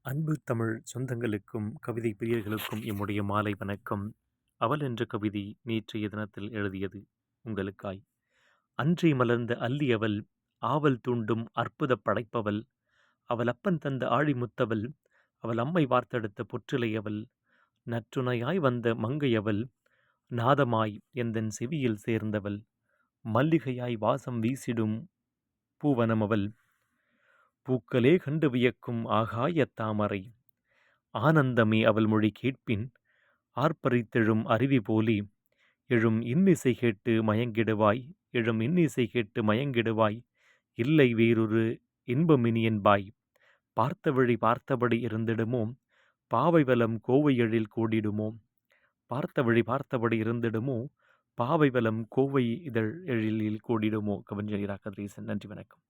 அன்பு தமிழ் சொந்தங்களுக்கும் கவிதை பிரியர்களுக்கும் எம்முடைய மாலை வணக்கம். அவள் என்ற கவிதை நேற்றைய தினத்தில் எழுதியது உங்களுக்காய். அன்றே மலர்ந்த அல்லி அவள், ஆவல் தூண்டும் அற்புத படைப்பவள், அவள் அப்பன் தந்த ஆழிமுத்தவள், அவள் அம்மை வார்த்தெடுத்த பொற்றிலை அவள், நற்றுணையாய் வந்த மங்கை அவள், நாதமாய் எந்தன் செவியில் சேர்ந்தவள், மல்லிகையாய் வாசம் வீசிடும் பூவனம் அவள், பூக்களே கண்டு வியக்கும் ஆகாயத் தாமரை, ஆனந்தமே அவள் மொழி கேட்பின், ஆர்ப்பரித்தெழும் அருவி போலே, எழும் இன்னிசை கேட்டு மயங்கிடுவாய், எழும் இன்னிசை கேட்டு மயங்கிடுவாய், இல்லை வேறொரு இன்பமினி என்பாய், பார்த்த வழி பார்த்தபடி இருந்திடுமோ, பாவை வலம் கோவை எழில் கூடிடுமோ, பார்த்த வழி பார்த்தபடி இருந்திடுமோ, பாவை வலம் கோவை இதழ் எழிலில் கூடிடுமோ. கவிஞர் இரா. கதிரேசன். நன்றி, வணக்கம்.